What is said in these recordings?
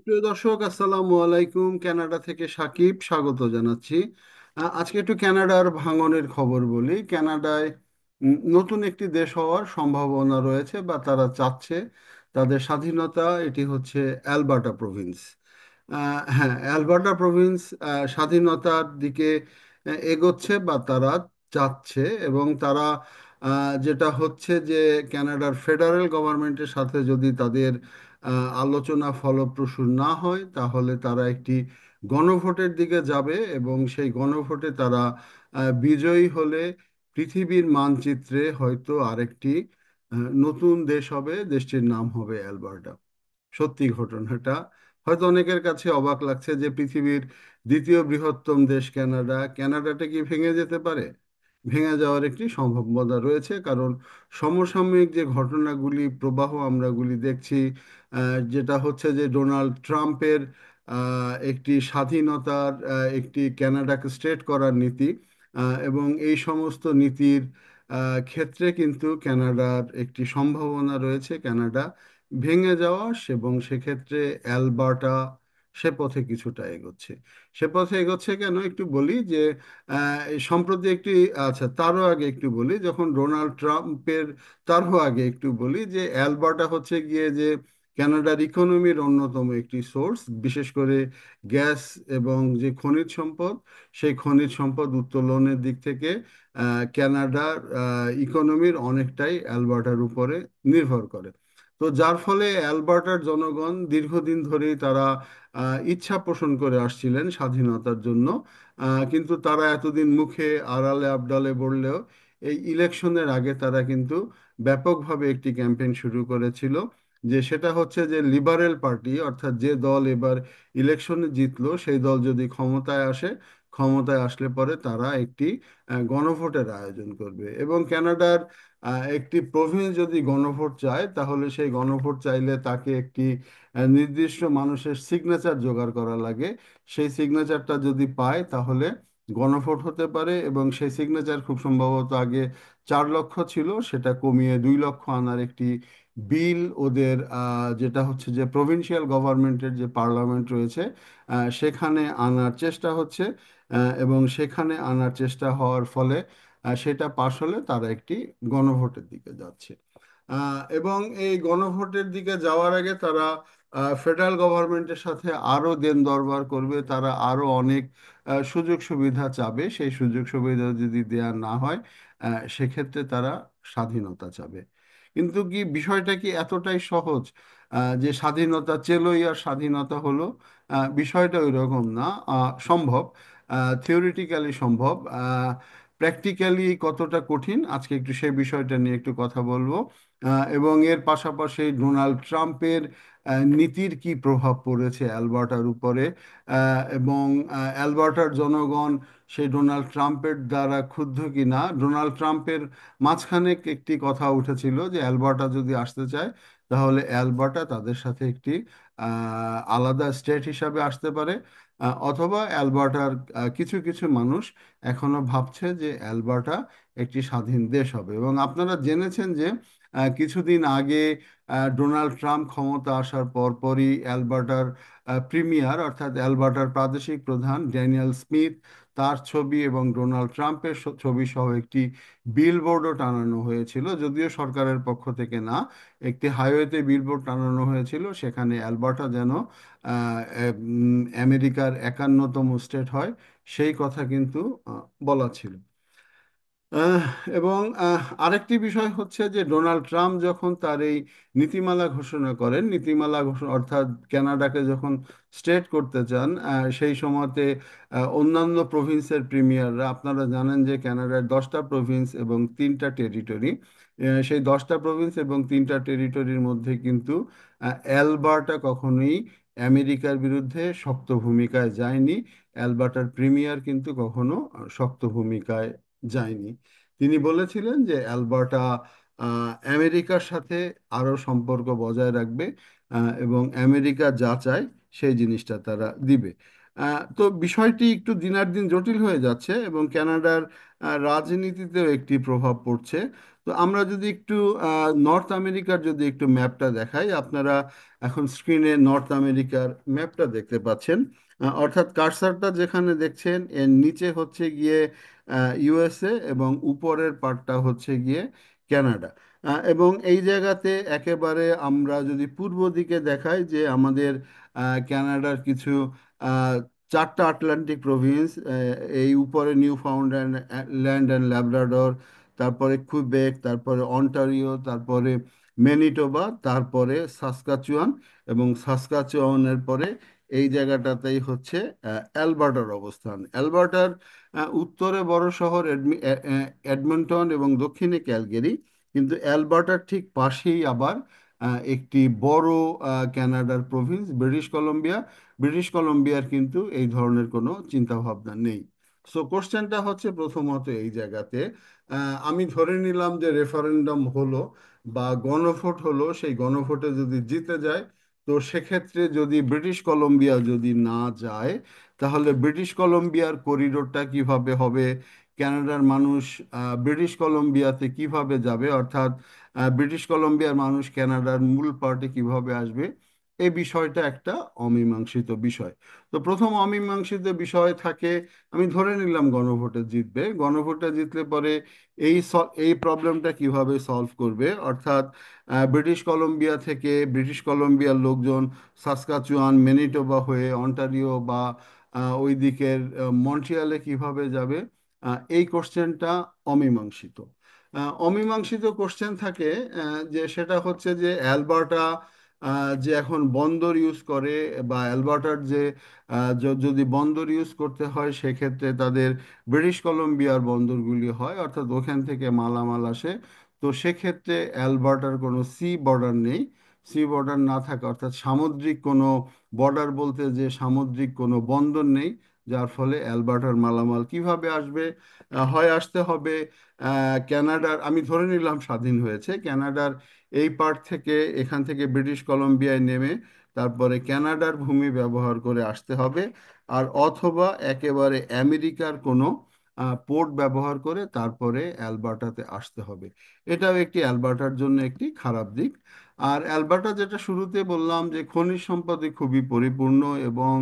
প্রিয় দর্শক, আসসালামু আলাইকুম। কানাডা থেকে সাকিব স্বাগত জানাচ্ছি। আজকে একটু কানাডার ভাঙনের খবর বলি। কানাডায় নতুন একটি দেশ হওয়ার সম্ভাবনা রয়েছে বা তারা চাচ্ছে তাদের স্বাধীনতা। এটি হচ্ছে অ্যালবার্টা প্রভিন্স। হ্যাঁ, অ্যালবার্টা প্রভিন্স স্বাধীনতার দিকে এগোচ্ছে বা তারা চাচ্ছে। এবং তারা যেটা হচ্ছে যে কানাডার ফেডারেল গভর্নমেন্টের সাথে যদি তাদের আলোচনা ফলপ্রসূ না হয়, তাহলে তারা একটি গণভোটের দিকে যাবে এবং সেই গণভোটে তারা বিজয়ী হলে পৃথিবীর মানচিত্রে হয়তো আরেকটি নতুন দেশ হবে। দেশটির নাম হবে অ্যালবার্টা। সত্যি ঘটনাটা হয়তো অনেকের কাছে অবাক লাগছে যে পৃথিবীর দ্বিতীয় বৃহত্তম দেশ কানাডা, কানাডাটা কি ভেঙে যেতে পারে? ভেঙে যাওয়ার একটি সম্ভাবনা রয়েছে, কারণ সমসাময়িক যে ঘটনাগুলি প্রবাহ আমরাগুলি দেখছি, যেটা হচ্ছে যে ডোনাল্ড ট্রাম্পের একটি স্বাধীনতার একটি কানাডাকে স্টেট করার নীতি, এবং এই সমস্ত নীতির ক্ষেত্রে কিন্তু কানাডার একটি সম্ভাবনা রয়েছে কানাডা ভেঙে যাওয়া। এবং সেক্ষেত্রে অ্যালবার্টা সে পথে কিছুটা এগোচ্ছে। সে পথে এগোচ্ছে কেন একটু বলি যে এই সম্প্রতি একটি, আচ্ছা তারও আগে একটু বলি, যখন ডোনাল্ড ট্রাম্পের, তারও আগে একটু বলি যে অ্যালবার্টা হচ্ছে গিয়ে যে কানাডার ইকোনমির অন্যতম একটি সোর্স, বিশেষ করে গ্যাস এবং যে খনিজ সম্পদ, সেই খনিজ সম্পদ উত্তোলনের দিক থেকে কানাডার ইকোনমির অনেকটাই অ্যালবার্টার উপরে নির্ভর করে। তো যার ফলে অ্যালবার্টার জনগণ দীর্ঘদিন ধরেই তারা ইচ্ছা পোষণ করে আসছিলেন স্বাধীনতার জন্য। কিন্তু তারা এতদিন মুখে আড়ালে আবডালে বললেও এই ইলেকশনের আগে তারা কিন্তু ব্যাপকভাবে একটি ক্যাম্পেইন শুরু করেছিল, যে সেটা হচ্ছে যে লিবারেল পার্টি, অর্থাৎ যে দল এবার ইলেকশনে জিতলো সেই দল যদি ক্ষমতায় আসে, ক্ষমতায় আসলে পরে তারা একটি গণভোটের আয়োজন করবে। এবং কানাডার একটি প্রভিন্স যদি গণভোট চায়, তাহলে সেই গণভোট চাইলে তাকে একটি নির্দিষ্ট মানুষের সিগনেচার জোগাড় করা লাগে। সেই সিগনেচারটা যদি পায়, তাহলে গণভোট হতে পারে। এবং সেই সিগনেচার খুব সম্ভবত আগে 4 লক্ষ ছিল, সেটা কমিয়ে 2 লক্ষ আনার একটি বিল ওদের, যেটা হচ্ছে যে প্রভিন্সিয়াল গভর্নমেন্টের যে পার্লামেন্ট রয়েছে, সেখানে আনার চেষ্টা হচ্ছে। এবং সেখানে আনার চেষ্টা হওয়ার ফলে সেটা পাশ হলে তারা একটি গণভোটের দিকে যাচ্ছে। এবং এই গণভোটের দিকে যাওয়ার আগে তারা ফেডারেল গভর্নমেন্টের সাথে আরও দেন দরবার করবে। তারা আরও অনেক সুযোগ সুবিধা চাবে। সেই সুযোগ সুবিধা যদি দেয়া না হয়, সেক্ষেত্রে তারা স্বাধীনতা চাবে। কিন্তু কি বিষয়টা কি এতটাই সহজ যে স্বাধীনতা চেলোই আর স্বাধীনতা হলো? বিষয়টা ওই রকম না। সম্ভব, থিওরিটিক্যালি সম্ভব। প্র্যাকটিক্যালি কতটা কঠিন, আজকে একটু সেই বিষয়টা নিয়ে একটু কথা বলবো। এবং এর পাশাপাশি ডোনাল্ড ট্রাম্পের নীতির কি প্রভাব পড়েছে অ্যালবার্টার উপরে, এবং অ্যালবার্টার জনগণ সেই ডোনাল্ড ট্রাম্পের দ্বারা ক্ষুব্ধ কি না। ডোনাল্ড ট্রাম্পের মাঝখানে একটি কথা উঠেছিল যে অ্যালবার্টা যদি আসতে চায়, তাহলে অ্যালবার্টা তাদের সাথে একটি আলাদা স্টেট হিসাবে আসতে পারে। অথবা অ্যালবার্টার কিছু কিছু মানুষ এখনো ভাবছে যে অ্যালবার্টা একটি স্বাধীন দেশ হবে। এবং আপনারা জেনেছেন যে কিছুদিন আগে ডোনাল্ড ট্রাম্প ক্ষমতা আসার পরপরই অ্যালবার্টার প্রিমিয়ার, অর্থাৎ অ্যালবার্টার প্রাদেশিক প্রধান ড্যানিয়েল স্মিথ, তার ছবি এবং ডোনাল্ড ট্রাম্পের ছবি সহ একটি বিলবোর্ডও টানানো হয়েছিল, যদিও সরকারের পক্ষ থেকে না। একটি হাইওয়েতে বিলবোর্ড টানানো হয়েছিল, সেখানে অ্যালবার্টা যেন আমেরিকার 51তম স্টেট হয়, সেই কথা কিন্তু বলা ছিল। আহ, এবং আরেকটি বিষয় হচ্ছে যে ডোনাল্ড ট্রাম্প যখন তার এই নীতিমালা ঘোষণা করেন, নীতিমালা ঘোষণা অর্থাৎ কানাডাকে যখন স্টেট করতে চান, সেই সময়তে অন্যান্য প্রভিন্সের প্রিমিয়াররা, আপনারা জানেন যে কানাডার 10টা প্রভিন্স এবং 3টা টেরিটরি, সেই 10টা প্রভিন্স এবং 3টা টেরিটরির মধ্যে কিন্তু অ্যালবার্টা কখনোই আমেরিকার বিরুদ্ধে শক্ত ভূমিকায় যায়নি। অ্যালবার্টার প্রিমিয়ার কিন্তু কখনো শক্ত ভূমিকায় যায়নি। তিনি বলেছিলেন যে অ্যালবার্টা আমেরিকার সাথে আরও সম্পর্ক বজায় রাখবে, এবং আমেরিকা যা চায় সেই জিনিসটা তারা দিবে। তো বিষয়টি একটু দিনার দিন জটিল হয়ে যাচ্ছে এবং কানাডার রাজনীতিতেও একটি প্রভাব পড়ছে। তো আমরা যদি একটু নর্থ আমেরিকার যদি একটু ম্যাপটা দেখাই, আপনারা এখন স্ক্রিনে নর্থ আমেরিকার ম্যাপটা দেখতে পাচ্ছেন। অর্থাৎ কার্সারটা যেখানে দেখছেন এর নিচে হচ্ছে গিয়ে ইউএসএ এবং উপরের পার্টটা হচ্ছে গিয়ে কানাডা। এবং এই জায়গাতে একেবারে আমরা যদি পূর্ব দিকে দেখাই যে আমাদের কানাডার কিছু আহ, চারটা আটলান্টিক প্রভিন্স, এই উপরে নিউ ফাউন্ডল্যান্ড ল্যান্ড অ্যান্ড ল্যাব্রাডর, তারপরে কুইবেক, তারপরে অন্টারিও, তারপরে ম্যানিটোবা, তারপরে সাসকাচুয়ান, এবং সাসকাচুয়ানের পরে এই জায়গাটাতেই হচ্ছে অ্যালবার্টার অবস্থান। অ্যালবার্টার উত্তরে বড় শহর এডমন্টন এবং দক্ষিণে ক্যালগেরি, কিন্তু অ্যালবার্টার ঠিক পাশেই আবার একটি বড় কানাডার প্রভিন্স ব্রিটিশ কলম্বিয়া। ব্রিটিশ কলম্বিয়ার কিন্তু এই ধরনের কোনো চিন্তাভাবনা নেই। সো কোশ্চেনটা হচ্ছে প্রথমত এই জায়গাতে, আমি ধরে নিলাম যে রেফারেন্ডাম হলো বা গণভোট হলো, সেই গণভোটে যদি জিতে যায়, তো সেক্ষেত্রে যদি ব্রিটিশ কলম্বিয়া যদি না যায়, তাহলে ব্রিটিশ কলম্বিয়ার করিডোরটা কিভাবে হবে, কানাডার মানুষ ব্রিটিশ কলম্বিয়াতে কিভাবে যাবে, অর্থাৎ ব্রিটিশ কলম্বিয়ার মানুষ কানাডার মূল পার্টি কিভাবে আসবে, এই বিষয়টা একটা অমীমাংসিত বিষয়। তো প্রথম অমীমাংসিত বিষয় থাকে, আমি ধরে নিলাম গণভোটে জিতবে, গণভোটে জিতলে পরে এই প্রবলেমটা কিভাবে সলভ করবে, অর্থাৎ ব্রিটিশ কলম্বিয়া থেকে ব্রিটিশ কলম্বিয়ার লোকজন সাসকাচুয়ান ম্যানিটোবা হয়ে অন্টারিও বা ওই দিকের মন্ট্রিয়ালে কিভাবে যাবে, এই কোশ্চেনটা অমীমাংসিত। অমীমাংসিত কোশ্চেন থাকে যে সেটা হচ্ছে যে অ্যালবার্টা যে এখন বন্দর ইউজ করে, বা অ্যালবার্টার যে যদি বন্দর ইউজ করতে হয় সেক্ষেত্রে তাদের ব্রিটিশ কলম্বিয়ার বন্দরগুলি হয়, অর্থাৎ ওখান থেকে মালামাল আসে। তো সেক্ষেত্রে অ্যালবার্টার কোনো সি বর্ডার নেই। সি বর্ডার না থাকা অর্থাৎ সামুদ্রিক কোনো বর্ডার বলতে যে সামুদ্রিক কোনো বন্দর নেই, যার ফলে অ্যালবার্টার মালামাল কিভাবে আসবে, হয় আসতে হবে কানাডার, আমি ধরে নিলাম স্বাধীন হয়েছে, কানাডার এই পার্ট থেকে, এখান থেকে ব্রিটিশ কলম্বিয়ায় নেমে তারপরে কানাডার ভূমি ব্যবহার করে আসতে হবে, আর অথবা একেবারে আমেরিকার কোনো পোর্ট ব্যবহার করে তারপরে অ্যালবার্টাতে আসতে হবে। এটাও একটি অ্যালবার্টার জন্য একটি খারাপ দিক। আর অ্যালবার্টা যেটা শুরুতে বললাম যে খনিজ সম্পদে খুবই পরিপূর্ণ এবং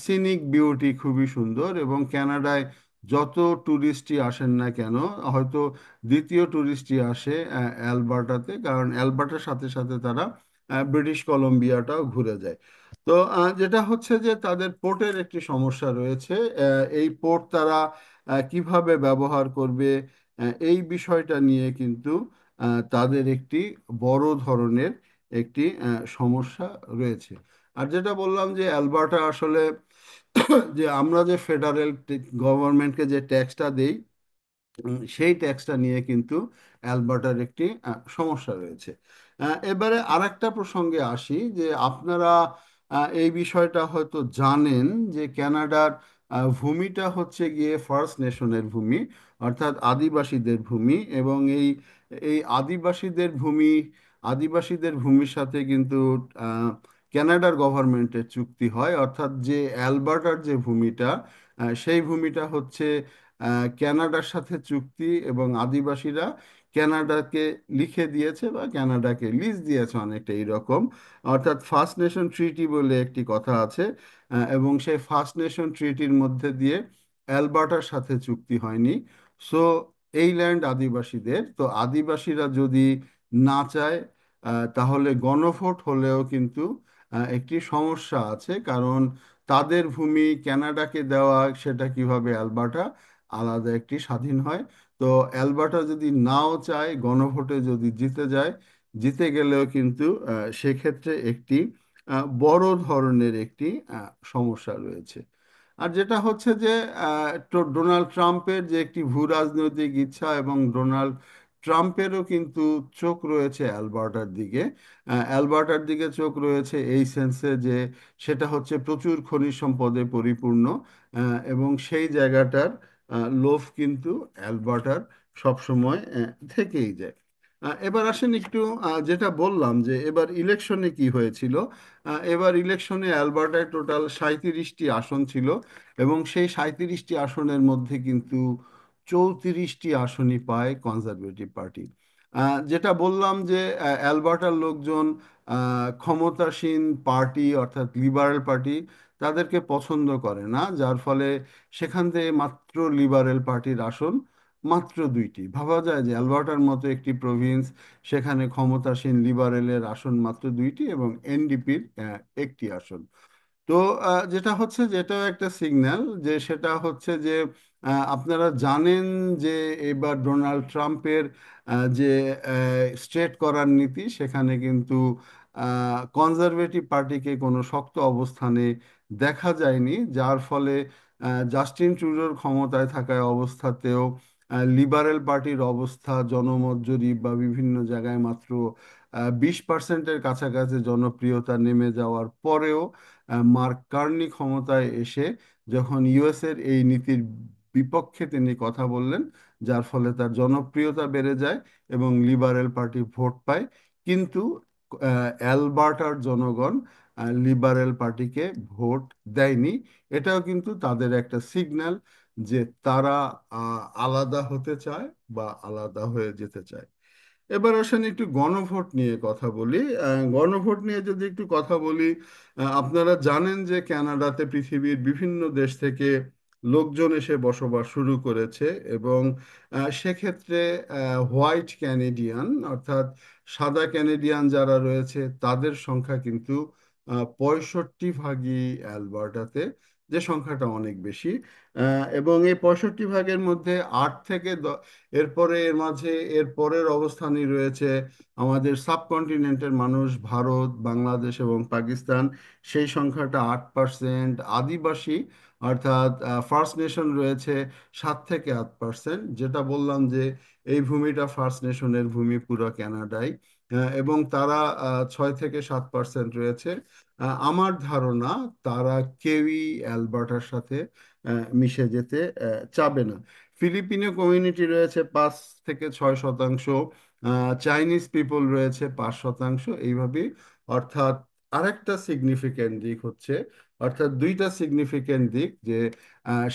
সিনিক বিউটি খুবই সুন্দর, এবং কানাডায় যত ট্যুরিস্টই আসেন না কেন, হয়তো দ্বিতীয় ট্যুরিস্টই আসে অ্যালবার্টাতে, কারণ অ্যালবার্টার সাথে সাথে তারা ব্রিটিশ কলম্বিয়াটাও ঘুরে যায়। তো যেটা হচ্ছে যে তাদের পোর্টের একটি সমস্যা রয়েছে। এই পোর্ট তারা কিভাবে ব্যবহার করবে, এই বিষয়টা নিয়ে কিন্তু তাদের একটি বড় ধরনের একটি সমস্যা রয়েছে। আর যেটা বললাম যে অ্যালবার্টা আসলে যে আমরা যে ফেডারেল গভর্নমেন্টকে যে ট্যাক্সটা দেই, সেই ট্যাক্সটা নিয়ে কিন্তু অ্যালবার্টার একটি সমস্যা রয়েছে। এবারে আরেকটা প্রসঙ্গে আসি যে আপনারা এই বিষয়টা হয়তো জানেন যে কানাডার ভূমিটা হচ্ছে গিয়ে ফার্স্ট নেশনের ভূমি, অর্থাৎ আদিবাসীদের ভূমি, এবং এই এই আদিবাসীদের ভূমির সাথে কিন্তু কানাডার গভর্নমেন্টের চুক্তি হয়, অর্থাৎ যে অ্যালবার্টার যে ভূমিটা, সেই ভূমিটা হচ্ছে কানাডার সাথে চুক্তি, এবং আদিবাসীরা কানাডাকে লিখে দিয়েছে বা কানাডাকে লিজ দিয়েছে, অনেকটা এইরকম। অর্থাৎ ফার্স্ট নেশন ট্রিটি বলে একটি কথা আছে, এবং সেই ফার্স্ট নেশন ট্রিটির মধ্যে দিয়ে অ্যালবার্টার সাথে চুক্তি হয়নি। সো এই ল্যান্ড আদিবাসীদের, তো আদিবাসীরা যদি না চায় তাহলে গণভোট হলেও কিন্তু একটি সমস্যা আছে, কারণ তাদের ভূমি কানাডাকে দেওয়া, সেটা কিভাবে অ্যালবার্টা আলাদা একটি স্বাধীন হয়। তো অ্যালবার্টা যদি নাও চায়, গণভোটে যদি জিতে যায়, জিতে গেলেও কিন্তু সেক্ষেত্রে একটি বড় ধরনের একটি সমস্যা রয়েছে। আর যেটা হচ্ছে যে ডোনাল্ড ট্রাম্পের যে একটি ভূ রাজনৈতিক ইচ্ছা, এবং ডোনাল্ড ট্রাম্পেরও কিন্তু চোখ রয়েছে অ্যালবার্টার দিকে। অ্যালবার্টার দিকে চোখ রয়েছে এই সেন্সে যে সেটা হচ্ছে প্রচুর খনিজ সম্পদে পরিপূর্ণ, এবং সেই জায়গাটার লোভ কিন্তু অ্যালবার্টার সবসময় থেকেই যায়। এবার আসেন একটু যেটা বললাম যে এবার ইলেকশনে কি হয়েছিল। এবার ইলেকশনে অ্যালবার্টায় টোটাল 37টি আসন ছিল এবং সেই 37টি আসনের মধ্যে কিন্তু 34টি আসনই পায় কনজারভেটিভ পার্টি। যেটা বললাম যে অ্যালবার্টার লোকজন ক্ষমতাসীন পার্টি অর্থাৎ লিবারেল পার্টি তাদেরকে পছন্দ করে না, যার ফলে সেখান থেকে মাত্র লিবারেল পার্টির আসন মাত্র 2টি। ভাবা যায় যে অ্যালবার্টার মতো একটি প্রভিন্স, সেখানে ক্ষমতাসীন লিবারেলের আসন মাত্র 2টি এবং এনডিপির একটি আসন। তো যেটা হচ্ছে যেটাও একটা সিগন্যাল যে সেটা হচ্ছে যে আপনারা জানেন যে এবার ডোনাল্ড ট্রাম্পের যে স্ট্রেট করার নীতি, সেখানে কিন্তু কনজারভেটিভ পার্টিকে কোনো শক্ত অবস্থানে দেখা যায়নি, যার ফলে জাস্টিন ট্রুডোর ক্ষমতায় থাকায় অবস্থাতেও লিবারেল পার্টির অবস্থা জনমত জরিপ বা বিভিন্ন জায়গায় মাত্র 20%-এর কাছাকাছি জনপ্রিয়তা নেমে যাওয়ার পরেও মার্ক কার্নি ক্ষমতায় এসে যখন ইউএসের এই নীতির বিপক্ষে তিনি কথা বললেন, যার ফলে তার জনপ্রিয়তা বেড়ে যায় এবং লিবারেল পার্টি ভোট পায়। কিন্তু অ্যালবার্টার জনগণ লিবারেল পার্টিকে ভোট দেয়নি। এটাও কিন্তু তাদের একটা সিগন্যাল যে তারা আলাদা হতে চায় বা আলাদা হয়ে যেতে চায়। এবার আসেন একটু গণভোট নিয়ে কথা বলি। গণভোট নিয়ে যদি একটু কথা বলি, আপনারা জানেন যে কানাডাতে পৃথিবীর বিভিন্ন দেশ থেকে লোকজন এসে বসবাস শুরু করেছে এবং সেক্ষেত্রে হোয়াইট ক্যানেডিয়ান অর্থাৎ সাদা ক্যানেডিয়ান যারা রয়েছে তাদের সংখ্যা কিন্তু 65 ভাগই অ্যালবার্টাতে, যে সংখ্যাটা অনেক বেশি। এবং এই 65 ভাগের মধ্যে 8 থেকে এরপরে এর মাঝে এর পরের অবস্থানই রয়েছে আমাদের সাবকন্টিনেন্টের মানুষ, ভারত, বাংলাদেশ এবং পাকিস্তান। সেই সংখ্যাটা 8%। আদিবাসী অর্থাৎ ফার্স্ট নেশন রয়েছে 7 থেকে 8%। যেটা বললাম যে এই ভূমিটা ফার্স্ট নেশনের ভূমি পুরো কানাডায়, এবং তারা 6 থেকে 7% রয়েছে। আমার ধারণা তারা কেউই অ্যালবার্টার সাথে মিশে যেতে চাবে না। ফিলিপিনো কমিউনিটি রয়েছে 5 থেকে 6 শতাংশ, চাইনিজ পিপল রয়েছে 5 শতাংশ, এইভাবেই। অর্থাৎ আরেকটা সিগনিফিক্যান্ট দিক হচ্ছে, অর্থাৎ দুইটা সিগনিফিক্যান্ট দিক যে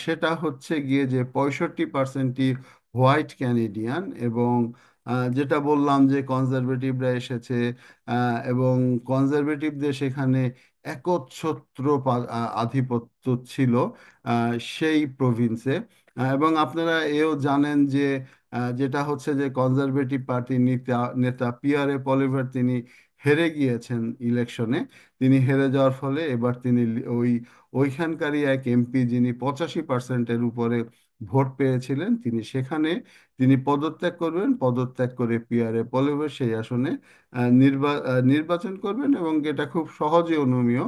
সেটা হচ্ছে গিয়ে যে 65%ই হোয়াইট ক্যানেডিয়ান এবং যেটা বললাম যে কনজারভেটিভরা এসেছে এবং কনজারভেটিভদের সেখানে একচ্ছত্র আধিপত্য ছিল সেই প্রভিন্সে। এবং আপনারা এও জানেন যে যেটা হচ্ছে যে কনজারভেটিভ পার্টির নেতা নেতা পিয়ারে পলিভার তিনি হেরে গিয়েছেন ইলেকশনে। তিনি হেরে যাওয়ার ফলে এবার তিনি ওইখানকারই এক এমপি যিনি 85%-এর উপরে ভোট পেয়েছিলেন, তিনি সেখানে তিনি পদত্যাগ করবেন। পদত্যাগ করে পিয়ারে পলিভার সেই আসনে নির্বাচন করবেন এবং এটা খুব সহজে অনুমেয়,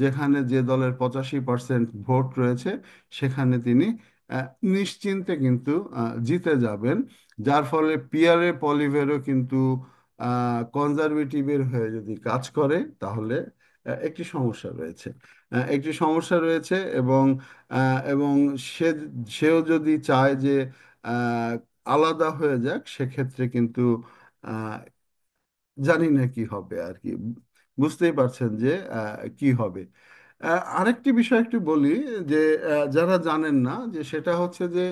যেখানে যে দলের 85% ভোট রয়েছে সেখানে তিনি আহ, নিশ্চিন্তে কিন্তু জিতে যাবেন। যার ফলে পিয়ারে পলিভেরও কিন্তু কনজারভেটিভের হয়ে যদি কাজ করে তাহলে একটি সমস্যা রয়েছে। একটি সমস্যা রয়েছে এবং সে সেও যদি চায় যে আহ, আলাদা হয়ে যাক, সেক্ষেত্রে কিন্তু জানি না কি হবে আর কি। বুঝতেই পারছেন যে কি হবে। আরেকটি বিষয় একটু বলি যে যারা জানেন না যে সেটা হচ্ছে যে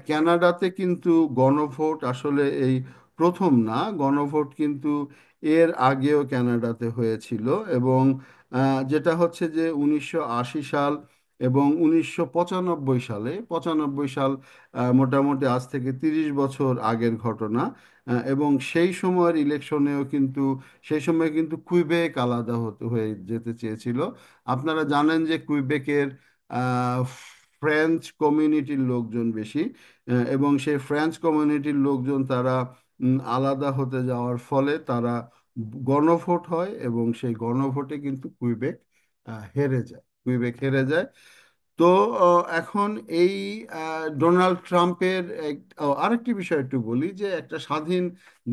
কানাডাতে কিন্তু গণভোট আসলে এই প্রথম না। গণভোট কিন্তু এর আগেও কানাডাতে হয়েছিল এবং যেটা হচ্ছে যে 1980 সাল এবং 1995 সালে, 95 সাল মোটামুটি আজ থেকে 30 বছর আগের ঘটনা। এবং সেই সময়ের ইলেকশনেও কিন্তু সেই সময় কিন্তু কুইবেক আলাদা হতে হয়ে যেতে চেয়েছিল। আপনারা জানেন যে কুইবেকের আহ, ফ্রেঞ্চ কমিউনিটির লোকজন বেশি, এবং সেই ফ্রেঞ্চ কমিউনিটির লোকজন তারা আলাদা হতে যাওয়ার ফলে তারা গণভোট হয় এবং সেই গণভোটে কিন্তু কুইবেক হেরে যায়। কুইবেক হেরে যায়। তো এখন এই ডোনাল্ড ট্রাম্পের আরেকটি বিষয় একটু বলি যে একটা স্বাধীন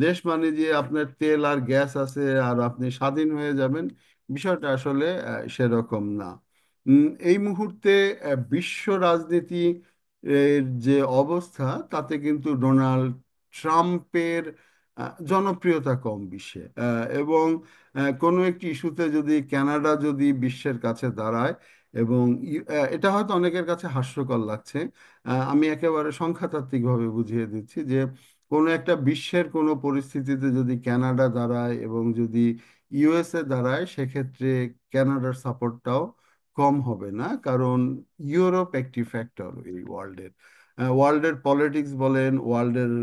দেশ মানে যে আপনার তেল আর গ্যাস আছে আর আপনি স্বাধীন হয়ে যাবেন, বিষয়টা আসলে সেরকম না। এই মুহূর্তে বিশ্ব রাজনীতি এর যে অবস্থা তাতে কিন্তু ডোনাল্ড ট্রাম্পের জনপ্রিয়তা কম বিশ্বে, এবং কোনো একটি ইস্যুতে যদি কানাডা যদি বিশ্বের কাছে দাঁড়ায়, এবং এটা হয়তো অনেকের কাছে হাস্যকর লাগছে, আমি একেবারে সংখ্যাতাত্ত্বিকভাবে বুঝিয়ে দিচ্ছি যে কোনো একটা বিশ্বের কোনো পরিস্থিতিতে যদি কানাডা দাঁড়ায় এবং যদি ইউএসএ দাঁড়ায়, সেক্ষেত্রে কানাডার সাপোর্টটাও কম হবে না, কারণ ইউরোপ একটি ফ্যাক্টর এই ওয়ার্ল্ডের পলিটিক্স বলেন, ওয়ার্ল্ডের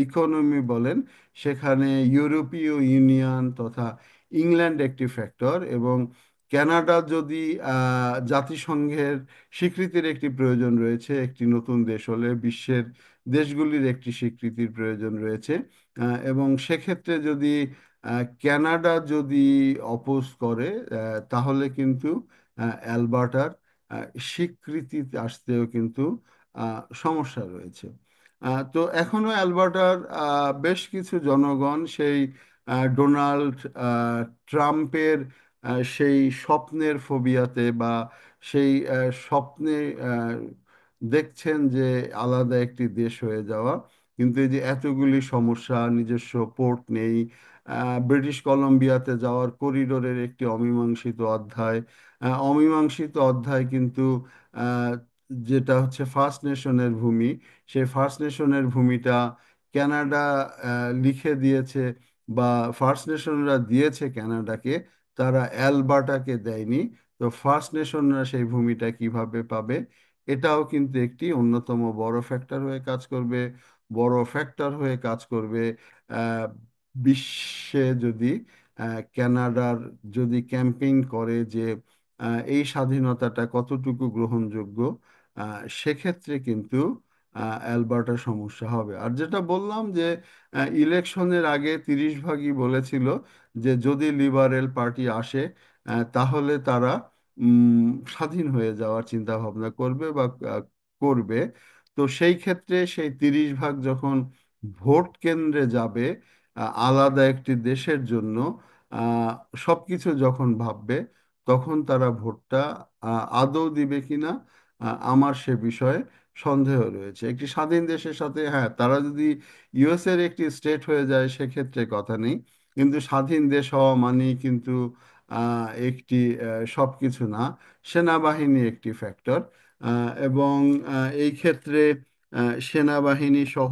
ইকোনমি বলেন, সেখানে ইউরোপীয় ইউনিয়ন তথা ইংল্যান্ড একটি ফ্যাক্টর, এবং কানাডা যদি জাতিসংঘের স্বীকৃতির একটি প্রয়োজন রয়েছে, একটি নতুন দেশ হলে বিশ্বের দেশগুলির একটি স্বীকৃতির প্রয়োজন রয়েছে, এবং সেক্ষেত্রে যদি কানাডা যদি অপোজ করে, তাহলে কিন্তু অ্যালবার্টার স্বীকৃতি আসতেও কিন্তু সমস্যা রয়েছে। তো এখনো অ্যালবার্টার বেশ কিছু জনগণ সেই ডোনাল্ড ট্রাম্পের সেই স্বপ্নের ফোবিয়াতে, বা সেই স্বপ্নে দেখছেন যে আলাদা একটি দেশ হয়ে যাওয়া, কিন্তু এই যে এতগুলি সমস্যা, নিজস্ব পোর্ট নেই, ব্রিটিশ কলম্বিয়াতে যাওয়ার করিডোরের একটি অমীমাংসিত অধ্যায়, অমীমাংসিত অধ্যায় কিন্তু আহ, যেটা হচ্ছে ফার্স্ট নেশনের ভূমি, সেই ফার্স্ট নেশনের ভূমিটা কানাডা লিখে দিয়েছে, বা ফার্স্ট নেশনরা দিয়েছে কানাডাকে, তারা অ্যালবার্টাকে দেয়নি। তো ফার্স্ট নেশনরা সেই ভূমিটা কিভাবে পাবে, এটাও কিন্তু একটি অন্যতম বড় ফ্যাক্টর হয়ে কাজ করবে। বড় ফ্যাক্টর হয়ে কাজ করবে আহ, বিশ্বে যদি কানাডার যদি ক্যাম্পেইন করে যে এই স্বাধীনতাটা কতটুকু গ্রহণযোগ্য, সেক্ষেত্রে কিন্তু অ্যালবার্টার সমস্যা হবে। আর যেটা বললাম যে ইলেকশনের আগে 30 ভাগই বলেছিল যে যদি লিবারেল পার্টি আসে, তাহলে তারা স্বাধীন হয়ে যাওয়ার চিন্তা ভাবনা করবে, বা করবে। তো সেই ক্ষেত্রে সেই 30 ভাগ যখন ভোট কেন্দ্রে যাবে, আলাদা একটি দেশের জন্য আহ, সবকিছু যখন ভাববে, তখন তারা ভোটটা আদৌ দিবে কিনা, আমার সে বিষয়ে সন্দেহ রয়েছে। একটি স্বাধীন দেশের সাথে, হ্যাঁ, তারা যদি ইউএস এর একটি স্টেট হয়ে যায় সেক্ষেত্রে কথা নেই, কিন্তু স্বাধীন দেশ হওয়া মানেই কিন্তু একটি সবকিছু না। সেনাবাহিনী একটি ফ্যাক্টর, এবং এই ক্ষেত্রে সেনাবাহিনী সহ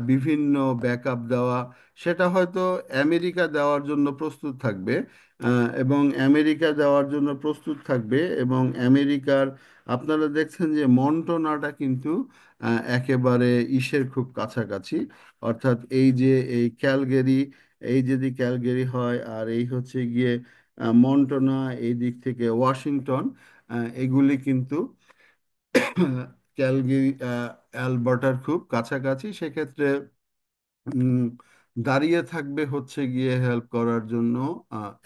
বিভিন্ন ব্যাকআপ দেওয়া, সেটা হয়তো আমেরিকা দেওয়ার জন্য প্রস্তুত থাকবে, এবং আমেরিকা দেওয়ার জন্য প্রস্তুত থাকবে, এবং আমেরিকার আপনারা দেখছেন যে মন্টনাটা কিন্তু একেবারে ইসের খুব কাছাকাছি, অর্থাৎ এই যে এই ক্যালগেরি, এই যদি ক্যালগেরি হয় আর এই হচ্ছে গিয়ে মন্টনা, এই দিক থেকে ওয়াশিংটন, এগুলি কিন্তু ক্যালগেরি অ্যালবার্টার খুব কাছাকাছি। সেক্ষেত্রে উম, দাঁড়িয়ে থাকবে হচ্ছে গিয়ে হেল্প করার জন্য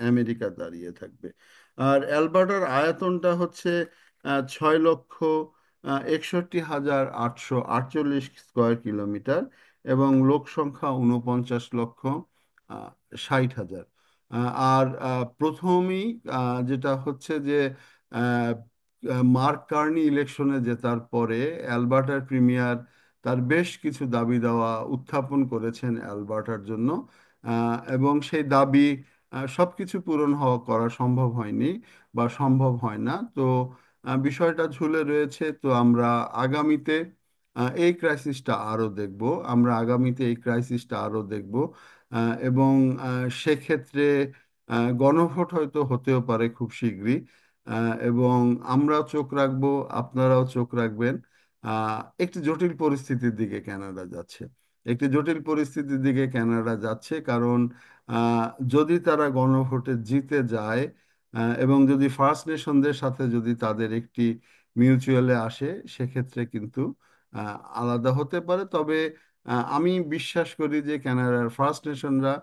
আমেরিকা দাঁড়িয়ে থাকবে। আর অ্যালবার্টার আয়তনটা হচ্ছে 6,61,848 স্কোয়ার কিলোমিটার, এবং লোক সংখ্যা 49,60,000। আর প্রথমেই যেটা হচ্ছে যে আহ, মার্ক কার্নি ইলেকশনে জেতার পরে অ্যালবার্টার প্রিমিয়ার তার বেশ কিছু দাবি দাওয়া উত্থাপন করেছেন অ্যালবার্টার জন্য, এবং সেই দাবি সবকিছু পূরণ হওয়া করা সম্ভব হয়নি, বা সম্ভব হয় না। তো বিষয়টা ঝুলে রয়েছে। তো আমরা আগামীতে এই ক্রাইসিসটা আরো দেখব, আমরা আগামীতে এই ক্রাইসিসটা আরো দেখব, এবং সেক্ষেত্রে গণভোট হয়তো হতেও পারে খুব শীঘ্রই, এবং আমরাও চোখ রাখবো, আপনারাও চোখ রাখবেন। একটি জটিল পরিস্থিতির দিকে কানাডা যাচ্ছে, একটি জটিল পরিস্থিতির দিকে কানাডা যাচ্ছে, কারণ আহ, যদি তারা গণভোটে জিতে যায়, এবং যদি ফার্স্ট নেশনদের সাথে যদি তাদের একটি মিউচুয়ালে আসে, সেক্ষেত্রে কিন্তু আলাদা হতে পারে। তবে আমি বিশ্বাস করি যে কানাডার ফার্স্ট নেশনরা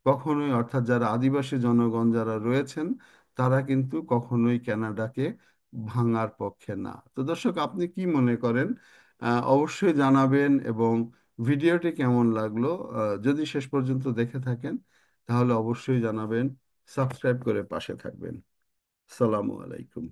কখনোই, অর্থাৎ যারা আদিবাসী জনগণ যারা রয়েছেন, তারা কিন্তু কখনোই কানাডাকে ভাঙার পক্ষে না। তো দর্শক, আপনি কি মনে করেন? অবশ্যই জানাবেন, এবং ভিডিওটি কেমন লাগলো যদি শেষ পর্যন্ত দেখে থাকেন, তাহলে অবশ্যই জানাবেন, সাবস্ক্রাইব করে পাশে থাকবেন। আসসালামু আলাইকুম।